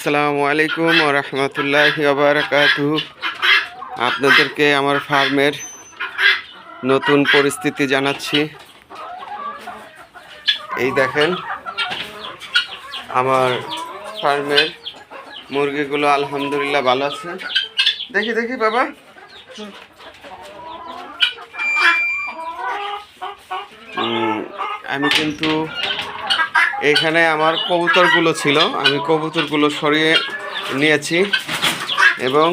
আসসালামু আলাইকুম ওয়া রাহমাতুল্লাহি ওয়া বারাকাতুহু। আপনাদেরকে আমার ফার্মের নতুন পরিস্থিতি জানাচ্ছি। এই দেখেন আমার ফার্মের মুরগিগুলো আলহামদুলিল্লাহ ভালো আছে। দেখি দেখি বাবা, আমি কিন্তু এখানে আমার কবুতরগুলো ছিল, আমি কবুতরগুলো সরিয়ে নিয়েছি এবং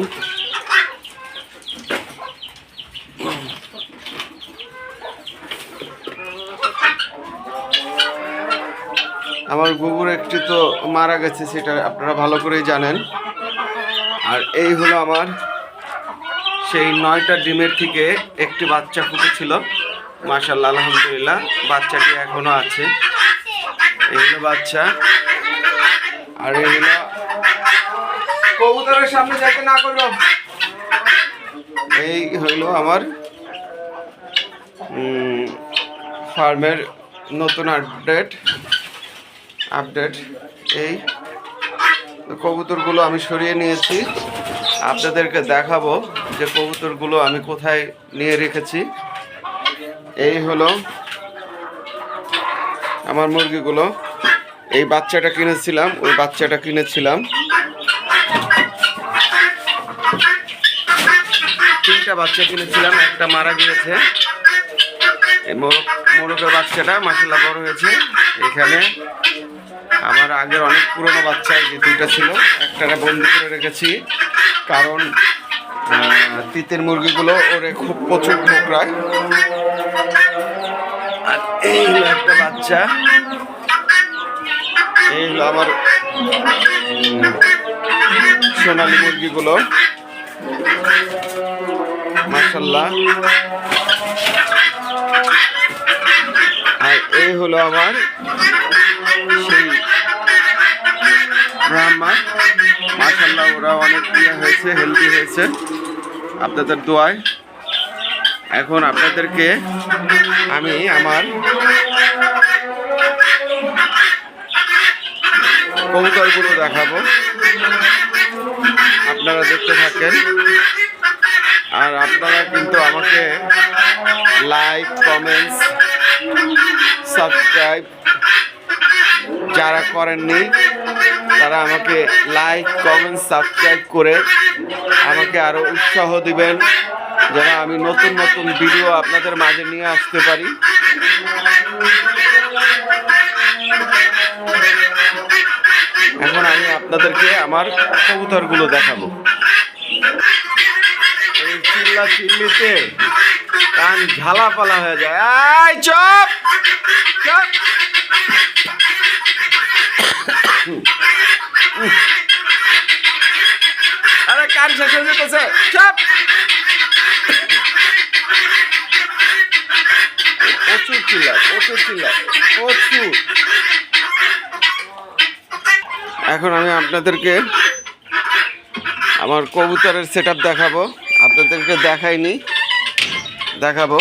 আমার গুগুর একটি তো মারা গেছে, সেটা আপনারা ভালো করেই জানেন। আর এই হলো আমার সেই 9টা ডিমের থেকে একটি বাচ্চা ফুটেছিল, মাশাআল্লাহ আলহামদুলিল্লাহ বাচ্চাটি এখনো আছে। এই হলো বাচ্চা, আর এই হলো কবুতরের সামনে যাইতে না করো। এই হলো আমার ফার্মের নতুন আপডেট। এই কবুতরগুলো আমি সরিয়ে নিয়েছি, আপনাদেরকে দেখাবো যে কবুতরগুলো আমি কোথায় নিয়ে রেখেছি। এই হলো আমার মুরগিগুলো। এই বাচ্চাটা কিনেছিলাম, ওই বাচ্চাটা কিনেছিলাম। 3টা বাচ্চা কিনেছিলাম, একটা মারা গিয়েছে। এই মোরগের বাচ্চাটা মাশাআল্লাহ বড় হয়েছে। এখানে আমার আগের অনেক পুরনো বাচ্চা যে 2টা ছিল, একটারা বন্দি করে রেখেছি, কারণ তিতের মুরগিগুলো ওরে খুব প্রচুর ঠোকরায়। আর এই হলো একটা বাচ্চা। এই হলো আমার সোনালী মুরগিগুলো, মাশাআল্লাহ। আর এই হলো আমার সেই ব্রাহ্মা, মাশাআল্লাহ ওরা অনেক হয়েছে, হেলদি হয়েছে আপনাদের দোয়ায়। এখন আপনাদেরকে আমি আমার কবুতরগুলো দেখাবো, আপনারা দেখতে থাকেন। আর আপনারা কিন্তু আমাকে লাইক, কমেন্টস, সাবস্ক্রাইব যারা করেননি তারা আমাকে লাইক, কমেন্ট, সাবস্ক্রাইব করে আমাকে আরো উৎসাহ দিবেন, যেন আমি নতুন নতুন ভিডিও আপনাদের মাঝে নিয়ে আসতে পারি। এখন আমি আপনাদেরকে আমার কবুতরগুলো দেখাবো। এই চিল্লিতে কান ঝালাপালা হয়ে যায়। আয় চুপ চুপ। আরে কান শেষ হয়ে যেতেছে, চুপ। প্রচুর চিল্লায়। এখন আমি আপনাদেরকে আমার কবুতরের সেটআপ দেখাবো, আপনাদেরকে দেখাবো।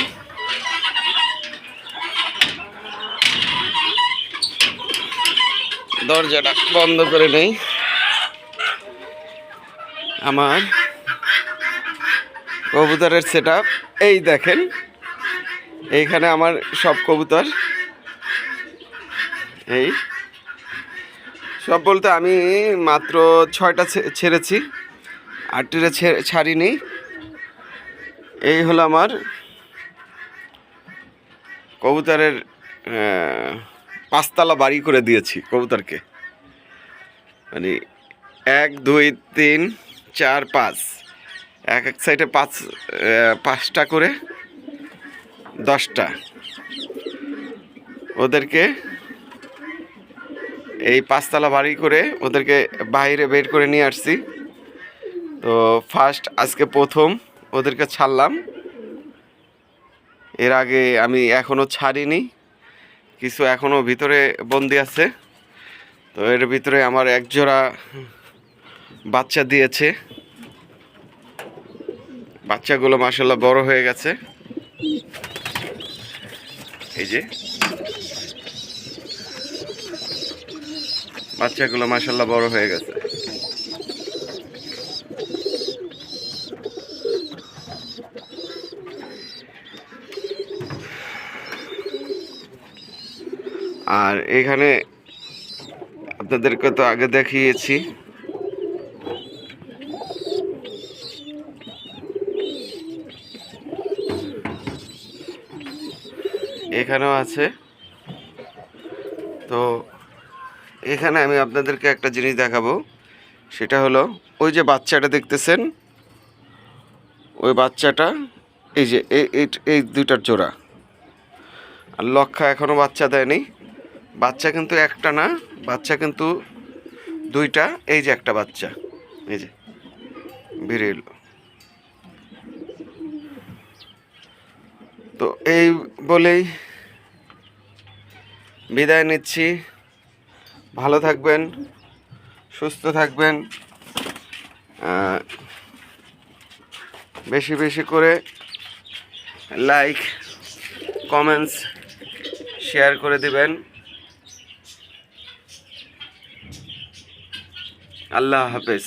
দরজাটা বন্ধ করে নেই। আমার কবুতরের সেটআপ এই দেখেন। এইখানে আমার সব কবুতর, এই সব বলতে আমি মাত্র 6টা ছেড়েছি, 8টা ছাড়িনি। এই হলো আমার কবুতরের 5তলা বাড়ি করে দিয়েছি কবুতরকে, মানে 1 2 3 4 5, এক সাইডে 5টা করে 10টা। ওদেরকে এই 5তলা বাড়ি করে ওদেরকে বাইরে বের করে নিয়ে আসছি। তো আজকে প্রথম ওদেরকে ছাড়লাম। এর আগে আমি এখনও ছাড়িনি, কিছু এখনও ভিতরে বন্দি আছে। তো এর ভিতরে আমার এক জোড়া বাচ্চা দিয়েছে। বাচ্চাগুলো মাশাআল্লাহ বড় হয়ে গেছে। এই যে বাচ্চাগুলো মাশাআল্লাহ বড় হয়ে গেছে। আর এখানে আপনাদেরকে তো আগে দেখিয়েছি, এখানেও আছে। তো এখানে আমি আপনাদেরকে একটা জিনিস দেখাবো, সেটা হলো ওই যে বাচ্চাটা দেখতেছেন, ওই বাচ্চাটা এই যে এই দুইটার জোড়া। আর লক্ষা এখনও বাচ্চা দেয়নি। বাচ্চা কিন্তু একটা না, বাচ্চা কিন্তু দুইটা। এই যে একটা বাচ্চা, এই যে বেরিয়ে এলো। তো এই বলেই বিদায় নিচ্ছি। ভালো থাকবেন, সুস্থ থাকবেন, বেশি বেশি করে লাইক, কমেন্টস, শেয়ার করে দিবেন। আল্লাহ হাফেজ।